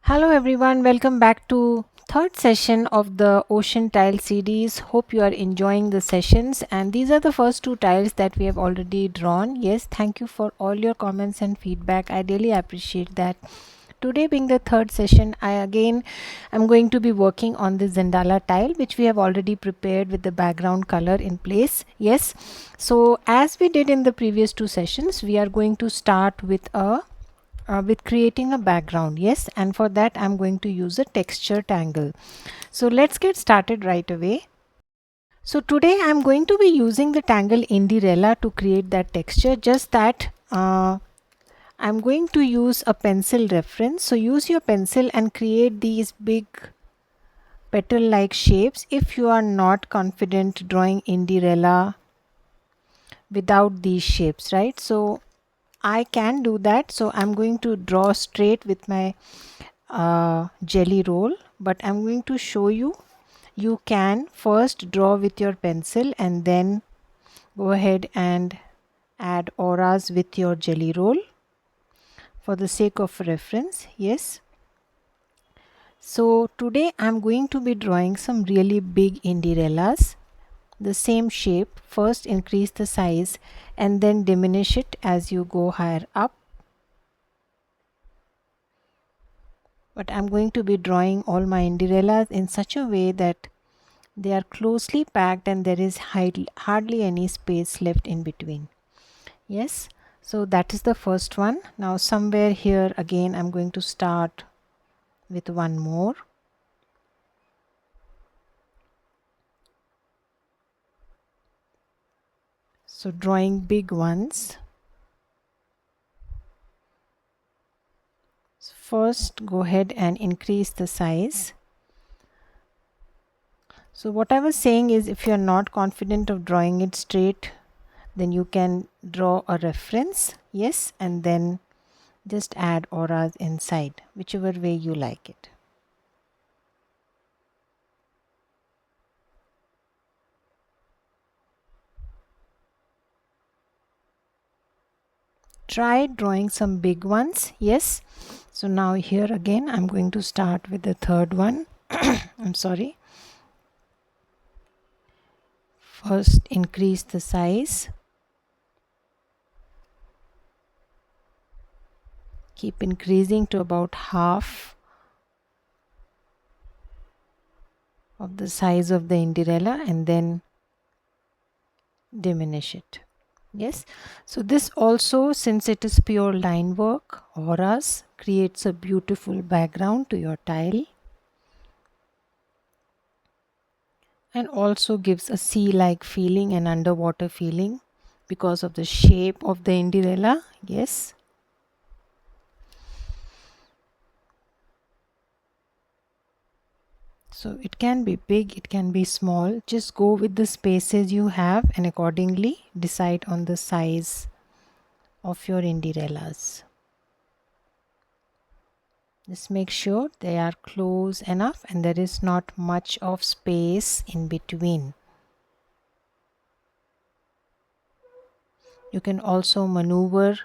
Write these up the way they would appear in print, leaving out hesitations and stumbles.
Hello everyone, welcome back to third session of the Ocean Tile series. Hope you are enjoying the sessions, and these are the first two tiles that we have already drawn. Yes, thank you for all your comments and feedback. I really appreciate that. Today being the third session, I'm going to be working on the Zendala tile, which we have already prepared with the background color in place. Yes, so as we did in the previous two sessions, we are going to start with creating a background. Yes, and for that I'm going to use a texture tangle. So let's get started right away. So today I'm going to be using the tangle INDY-RELLA to create that texture, just that I'm going to use a pencil reference. So use your pencil and create these big petal like shapes if you are not confident drawing INDY-RELLA without these shapes, right? So I can do that. So I'm going to draw straight with my Gellyroll, but I'm going to show you. You can first draw with your pencil and then go ahead and add auras with your Gellyroll for the sake of reference. Yes. So today I'm going to be drawing some really big INDY-RELLAs. The same shape. First increase the size and then diminish it as you go higher up. But I'm going to be drawing all my INDY-RELLAs in such a way that they are closely packed and there is hardly any space left in between. Yes, so that is the first one. Now somewhere here again I'm going to start with one more. So drawing big ones. So first go ahead and increase the size. So what I was saying is, if you are not confident of drawing it straight, then you can draw a reference. Yes, and then just add auras inside, whichever way you like it. Try drawing some big ones. Yes, so now here again I'm going to start with the third one. I'm sorry. First increase the size. Keep increasing to about half of the size of the INDY-RELLA and then diminish it. Yes, so this also, since it is pure line work, auras, creates a beautiful background to your tile and also gives a sea-like feeling and underwater feeling because of the shape of the INDY-RELLA. Yes. So it can be big, it can be small. Just go with the spaces you have and accordingly decide on the size of your INDY-RELLAs. Just make sure they are close enough and there is not much of space in between. You can also maneuver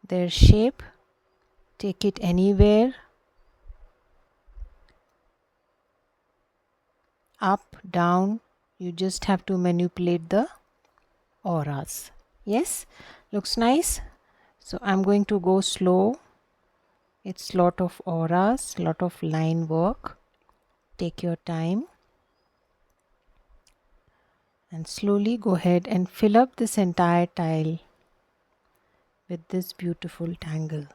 their shape, take it anywhere, up, down. You just have to manipulate the auras. Yes, looks nice. So I'm going to go slow. It's lot of auras, lot of line work. Take your time and slowly go ahead and fill up this entire tile with this beautiful tangle.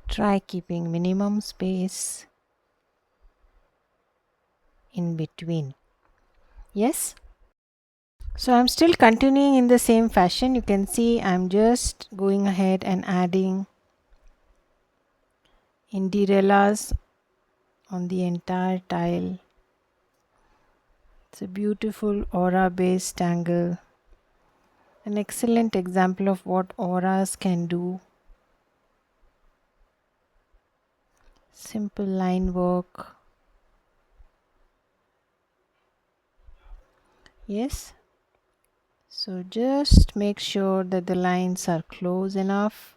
Try keeping minimum space in between. Yes. So I'm still continuing in the same fashion. You can see I'm just going ahead and adding INDY-RELLAs on the entire tile. It's a beautiful aura based tangle. An excellent example of what auras can do. Simple line work. Yes, so just make sure that the lines are close enough.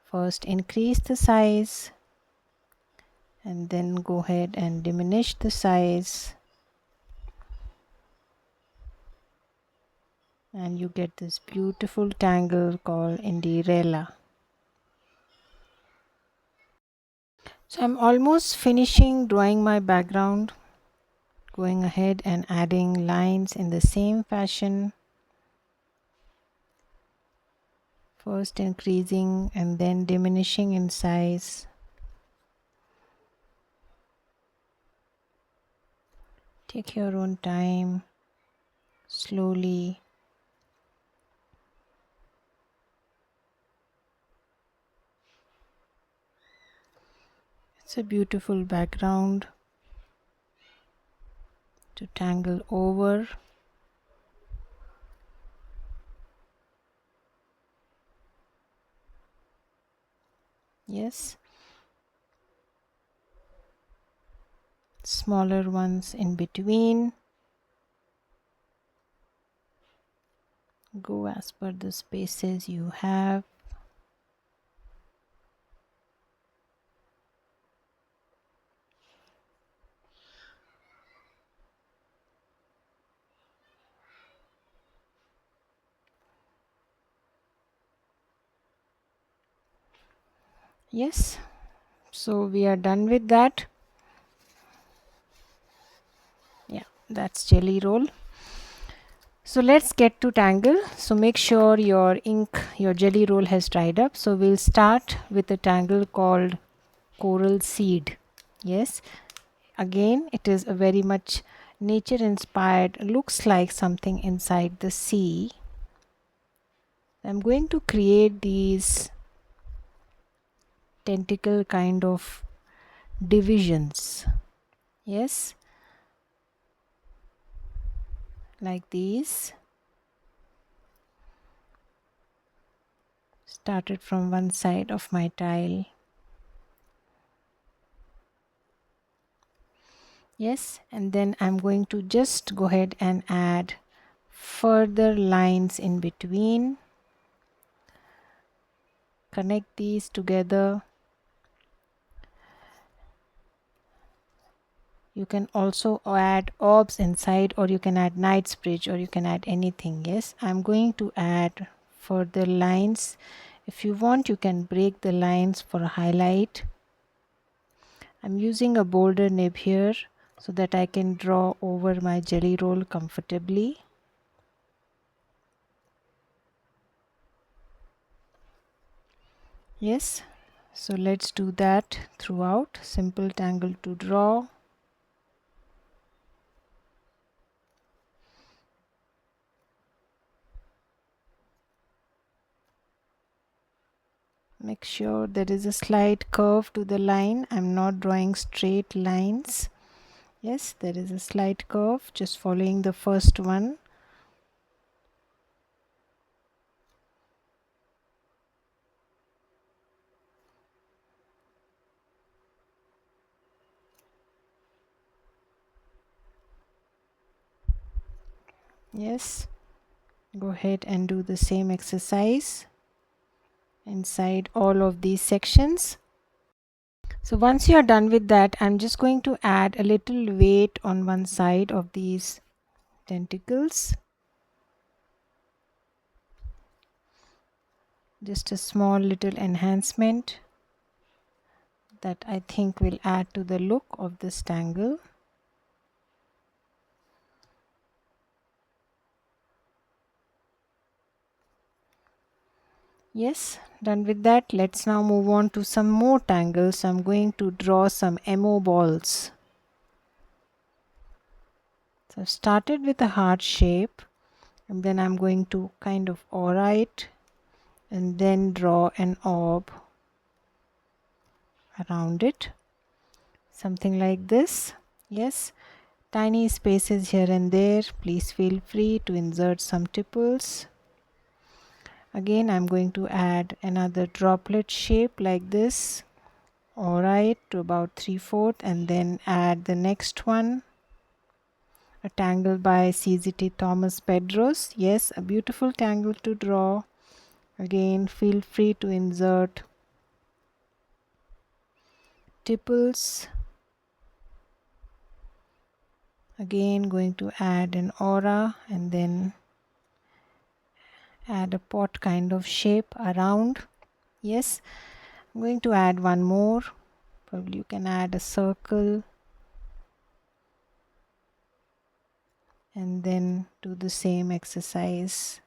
First increase the size and then go ahead and diminish the size, and you get this beautiful tangle called INDY-RELLA. So I'm almost finishing drawing my background, going ahead and adding lines in the same fashion, first increasing and then diminishing in size. Take your own time, slowly. It's a beautiful background to tangle over. Yes, smaller ones in between. Go as per the spaces you have. Yes, so we are done with that. Yeah, that's Gellyroll. So let's get to Tangle. So make sure your ink, your Gellyroll has dried up. So we'll start with a tangle called CORALSEED. Yes, again it is a very much nature inspired, looks like something inside the sea. I'm going to create these tentacle kind of divisions. Yes, like these. Started from one side of my tile. Yes, and then I'm going to just go ahead and add further lines in between. Connect these together. You can also add orbs inside, or you can add Knightsbridge, or you can add anything. Yes, I'm going to add further lines. If you want, you can break the lines for a highlight. I'm using a bolder nib here so that I can draw over my Gellyroll comfortably. Yes, so let's do that throughout. Simple tangle to draw. Make sure there is a slight curve to the line. I'm not drawing straight lines. Yes, there is a slight curve, just following the first one. Yes, go ahead and do the same exercise inside all of these sections. So once you are done with that, I'm just going to add a little weight on one side of these tentacles. Just a small little enhancement that I think will add to the look of this tangle. Yes, done with that. Let's now move on to some more tangles. I'm going to draw some EMOBALLS. So I've started with a heart shape, and then I'm going to kind of aura it and then draw an orb around it, something like this. Yes, tiny spaces here and there. Please feel free to insert some tipples. Again, I'm going to add another droplet shape like this, aura it to about 3/4, and then add the next one A tangle by CZT Thomas Pedros. Yes, a beautiful tangle to draw. Again, feel free to insert tipples. Again, going to add an aura and then add a pot kind of shape around. Yes, I'm going to add one more. Probably you can add a circle and then do the same exercise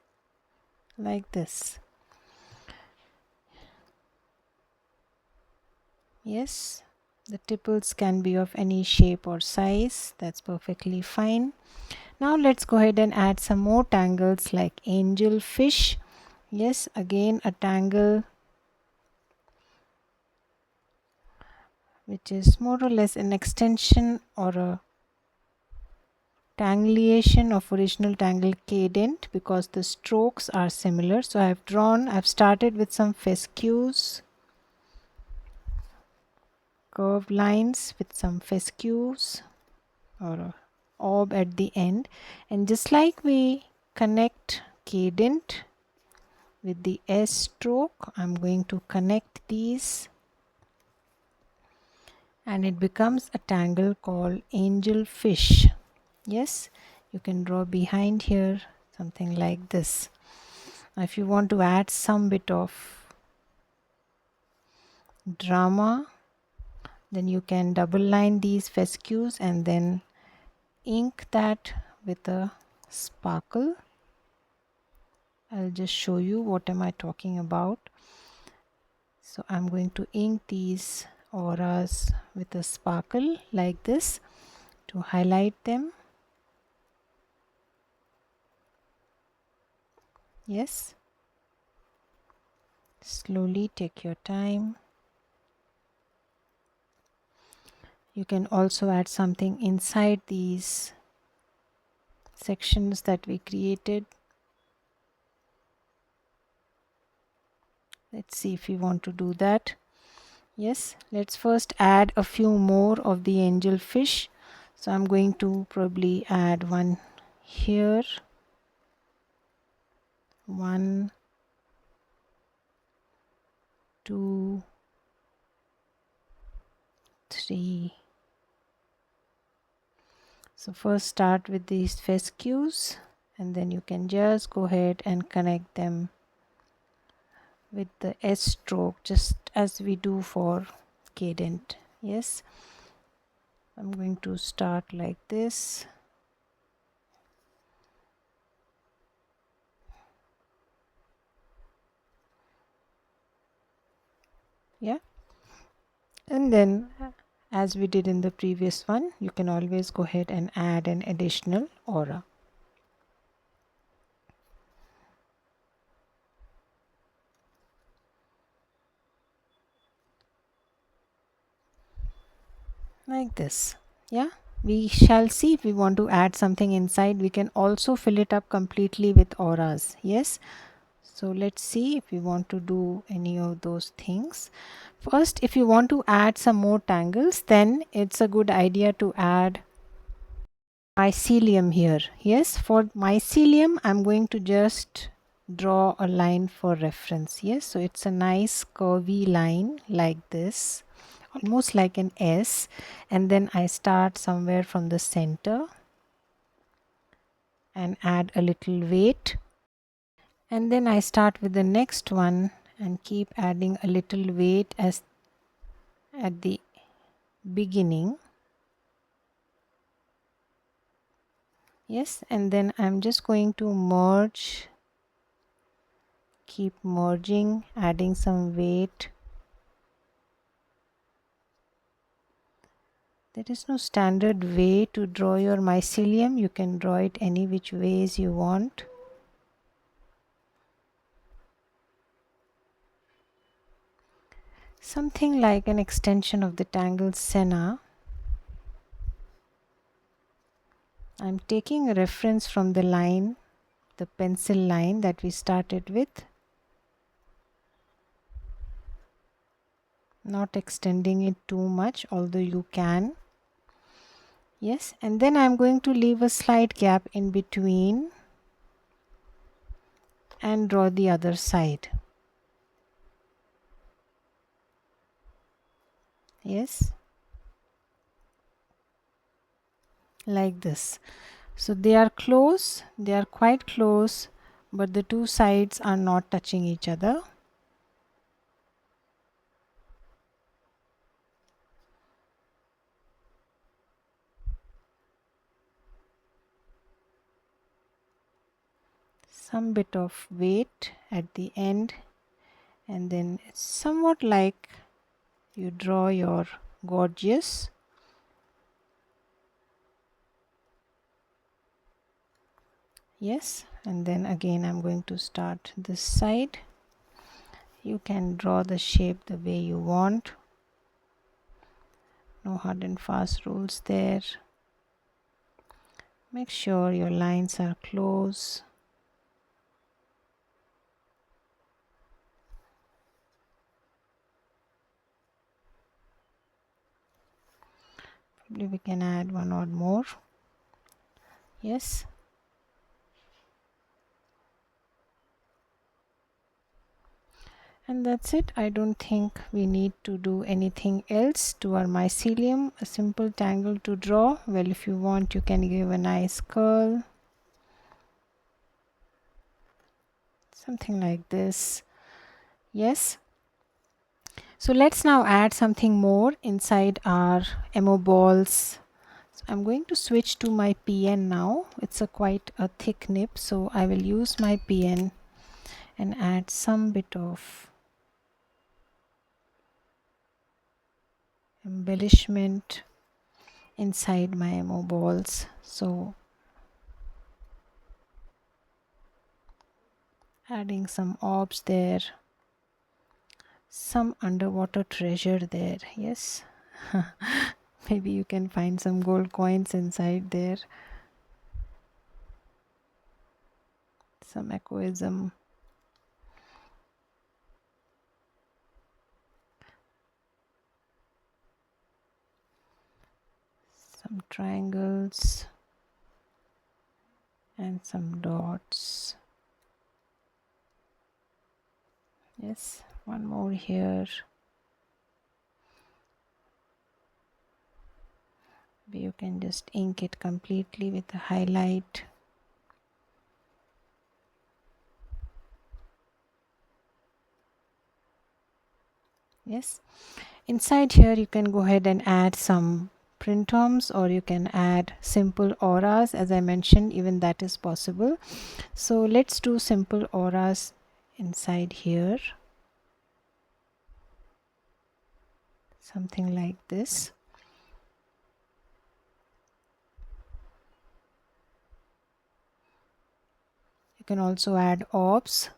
like this. Yes, the tipples can be of any shape or size. That's perfectly fine. Now let's go ahead and add some more tangles like angelfish. Yes, again a tangle which is more or less an extension or a tangleation of original tangle cadent because the strokes are similar. So I've started with some fescues, curved lines with some fescues or a orb at the end, and just like we connect cadent with the S stroke, I'm going to connect these and it becomes a tangle called angelfish. Yes, you can draw behind here something like this. Now if you want to add some bit of drama, then you can double line these fescues and then ink that with a sparkle. I'll just show you what am I talking about. So I'm going to ink these auras with a sparkle like this to highlight them. Yes, slowly take your time. You can also add something inside these sections that we created. Let's see if we want to do that. Yes, let's first add a few more of the angelfish. So I'm going to probably add one here, 1, 2, 3. So first start with these fescues and then you can just go ahead and connect them with the S stroke just as we do for cadent. Yes, I'm going to start like this. Yeah, and then as we did in the previous one, you can always go ahead and add an additional aura. Like this. Yeah, we shall see if we want to add something inside. We can also fill it up completely with auras. Yes, so let's see if we want to do any of those things. First, if you want to add some more tangles, then it's a good idea to add mycelium here. Yes, for mycelium I'm going to just draw a line for reference. Yes, so it's a nice curvy line like this, almost like an S, and then I start somewhere from the center and add a little weight, and then I start with the next one and keep adding a little weight as at the beginning. Yes, and then I'm just going to merge, keep merging, adding some weight. There is no standard way to draw your mycelium. You can draw it any which ways you want. Something like an extension of the Tangle Senna. I'm taking a reference from the line, the pencil line that we started with. Not extending it too much, although you can. Yes, and then I'm going to leave a slight gap in between and draw the other side. Yes, like this. So they are close, they are quite close, but the two sides are not touching each other. Some bit of weight at the end, and then it's somewhat like you draw your gorgeous. Yes, and then again I'm going to start this side. You can draw the shape the way you want. No hard and fast rules there. Make sure your lines are close. Probably we can add one or more. Yes. And that's it. I don't think we need to do anything else to our mycelium. A simple tangle to draw. Well, if you want, you can give a nice curl. Something like this. Yes. So let's now add something more inside our EMOBALLS. So I'm going to switch to my pen now. It's quite a thick nib, so I will use my pen and add some bit of embellishment inside my EMOBALLS. So adding some orbs there, some underwater treasure there. Yes. Maybe you can find some gold coins inside there. Some echoism. Some triangles and some dots. Yes, one more here. You can just ink it completely with a highlight. Yes, inside here you can go ahead and add some print-ons, or you can add simple auras. As I mentioned, even that is possible. So let's do simple auras inside here. Something like this. You can also add orbs.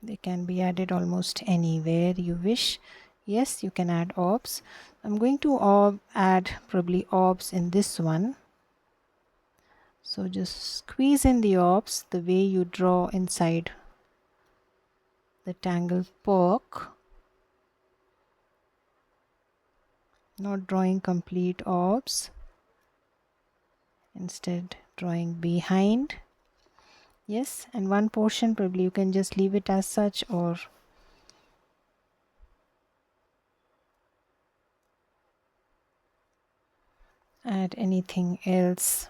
They can be added almost anywhere you wish. Yes, you can add orbs. I'm going to add probably orbs in this one. So just squeeze in the orbs the way you draw inside the Tangle perk. Not drawing complete orbs. Instead drawing behind. Yes, and one portion probably you can just leave it as such, or add anything else.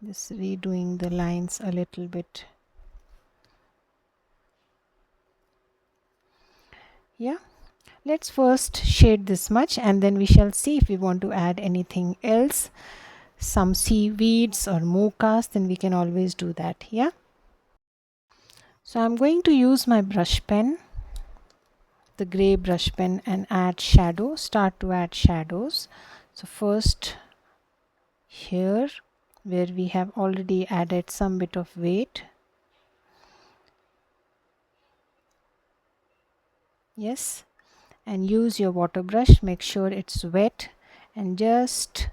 Just redoing the lines a little bit. Yeah, let's first shade this much, and then we shall see if we want to add anything else. Some seaweeds or mochas, then we can always do that. Yeah. So I'm going to use my brush pen, the gray brush pen, and add shadow. Start to add shadows. So first here, where we have already added some bit of weight. Yes, and use your water brush. Make sure it's wet, and just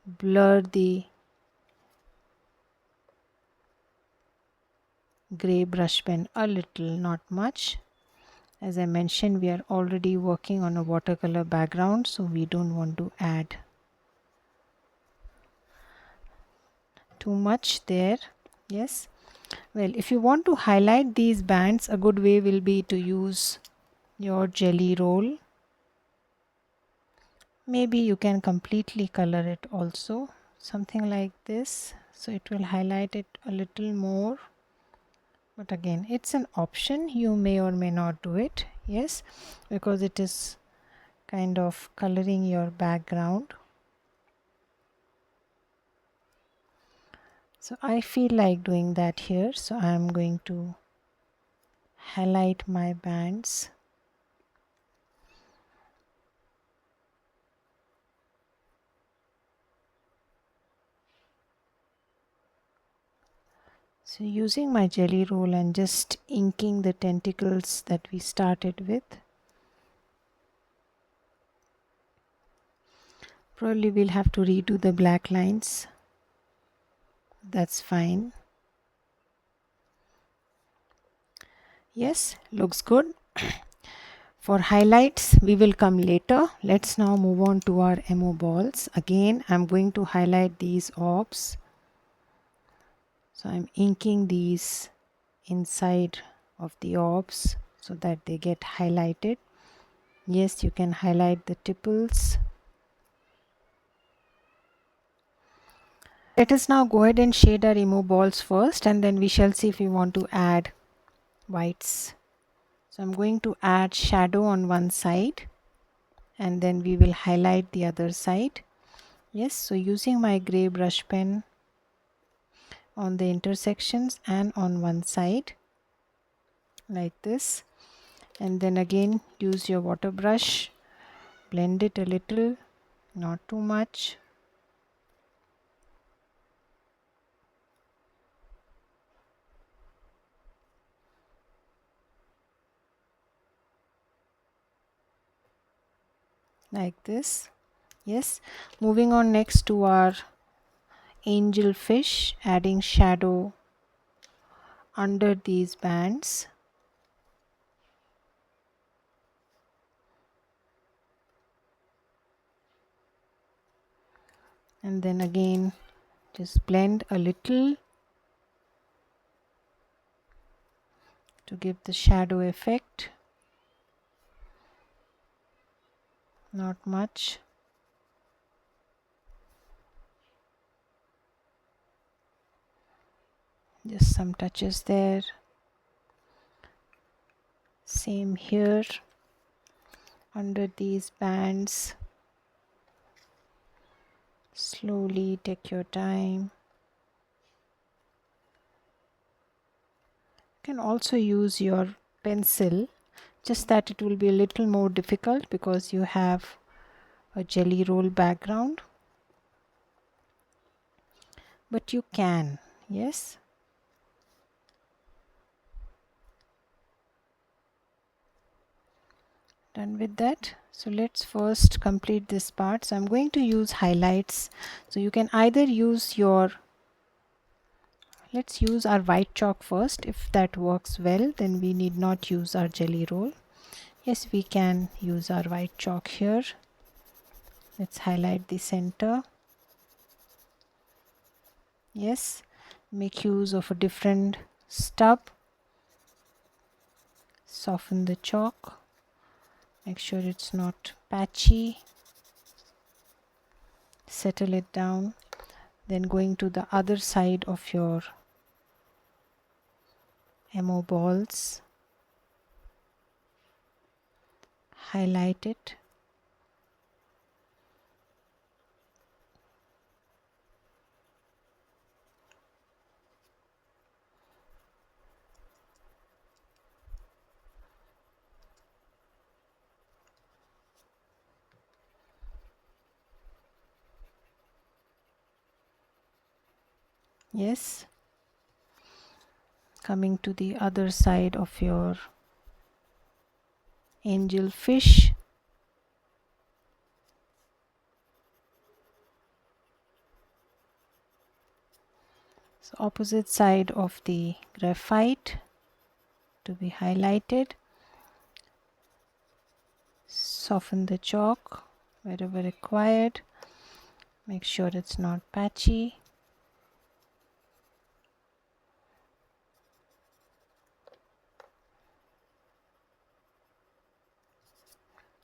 blur the gray brush pen a little, not much. As I mentioned, we are already working on a watercolor background, so we don't want to add too much there. Yes. Well, if you want to highlight these bands, a good way will be to use your Gellyroll. Maybe you can completely color it also, something like this, so it will highlight it a little more. But again, it's an option, you may or may not do it. Yes, because it is kind of coloring your background. So I feel like doing that here, so I'm going to highlight my bands. So using my Gellyroll and just inking the tentacles that we started with. Probably we'll have to redo the black lines. That's fine. Yes, looks good. For highlights, we will come later. Let's now move on to our EMOBALLS. Again, I'm going to highlight these orbs. So I'm inking these inside of the orbs so that they get highlighted. Yes, you can highlight the tipples. Let us now go ahead and shade our EMOBALLS first, and then we shall see if we want to add whites. So I'm going to add shadow on one side, and then we will highlight the other side. Yes, so using my gray brush pen on the intersections and on one side like this, and then again use your water brush, blend it a little, not too much. Like this. Yes, moving on next to our angelfish, adding shadow under these bands. And then again just blend a little to give the shadow effect, not much. Just some touches there. Same here under these bands. Slowly take your time. You can also use your pencil, just that it will be a little more difficult because you have a Gellyroll background, but you can. Yes. Done with that. So let's first complete this part. So I'm going to use highlights. So you can either use your, let's use our white chalk first. If that works well, then we need not use our Gellyroll. Yes, we can use our white chalk here. Let's highlight the center. Yes, make use of a different stub. Soften the chalk. Make sure it's not patchy. Settle it down. Then going to the other side of your EMOBALLS. Highlight it. Yes. Coming to the other side of your angelfish. So opposite side of the graphite to be highlighted. Soften the chalk wherever required. Make sure it's not patchy.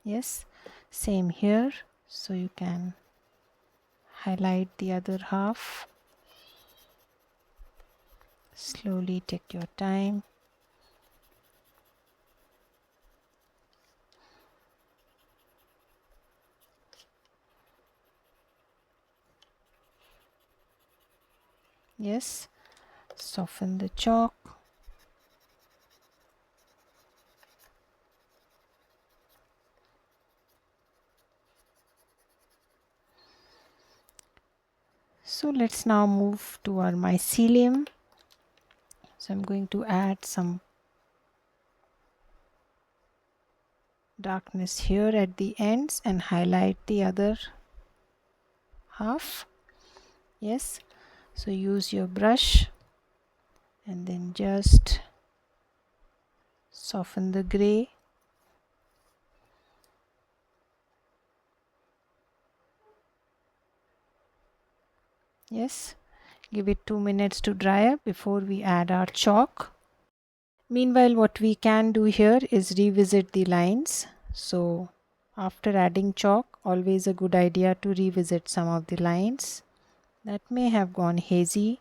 Yes, same here. So you can highlight the other half. Slowly take your time. Yes, soften the chalk. So let's now move to our mycelium. So I'm going to add some darkness here at the ends and highlight the other half. Yes, so use your brush and then just soften the gray. Yes, give it 2 minutes to dry up before we add our chalk. Meanwhile, what we can do here is revisit the lines. So after adding chalk, always a good idea to revisit some of the lines that may have gone hazy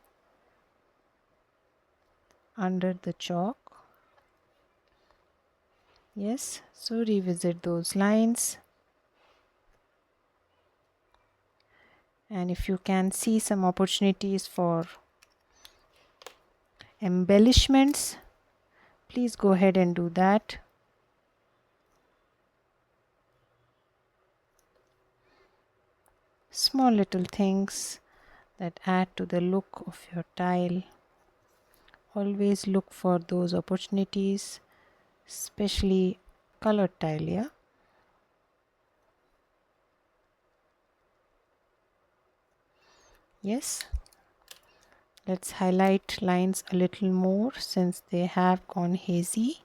under the chalk. Yes, so revisit those lines. And if you can see some opportunities for embellishments, please go ahead and do that. Small little things that add to the look of your tile. Always look for those opportunities, especially colored tile, yeah. Yes, let's highlight lines a little more since they have gone hazy.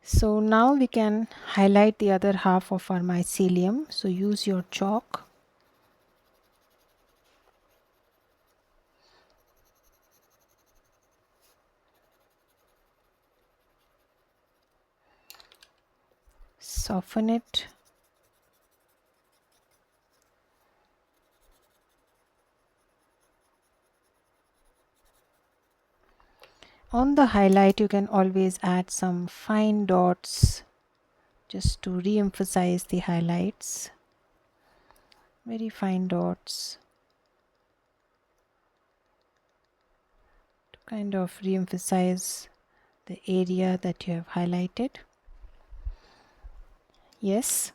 So now we can highlight the other half of our mycelium. So use your chalk. Soften it. On the highlight, you can always add some fine dots just to re-emphasize the highlights. Very fine dots to kind of re-emphasize the area that you have highlighted. Yes.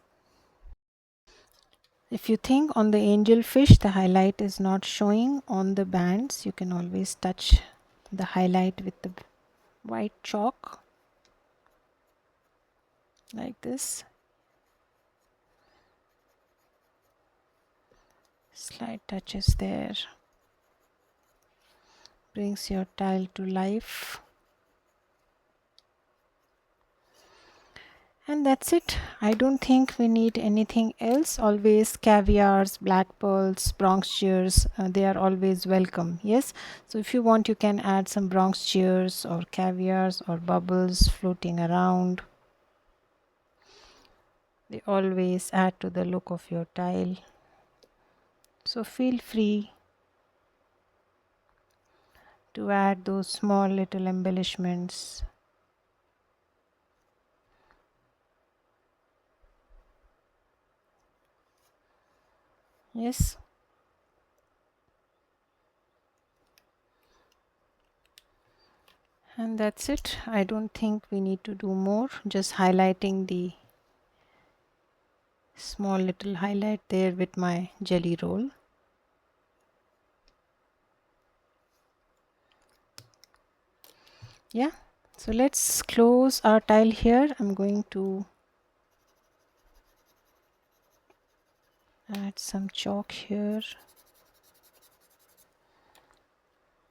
If you think on the angelfish the highlight is not showing on the bands, you can always touch the highlight with the white chalk like this. Slight touches there. Brings your tile to life. And that's it. I don't think we need anything else. Always caviars, black pearls, bronx shears, they are always welcome. Yes, so if you want, you can add some bronx shears or caviars or bubbles floating around. They always add to the look of your tile. So feel free to add those small little embellishments. Yes. And that's it. I don't think we need to do more. Just highlighting the small little highlight there with my Gellyroll. Yeah, so let's close our tile here. I'm going to Add some chalk here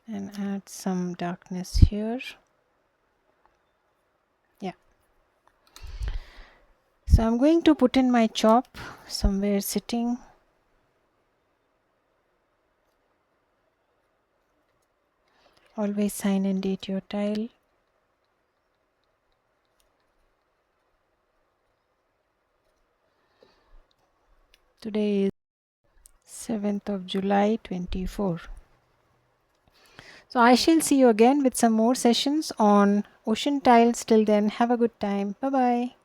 and add some darkness here. Yeah. So I'm going to put in my chalk somewhere sitting. Always sign and date your tile. Today is 7th of July 24. So I shall see you again with some more sessions on ocean tiles. Till then, have a good time. Bye bye.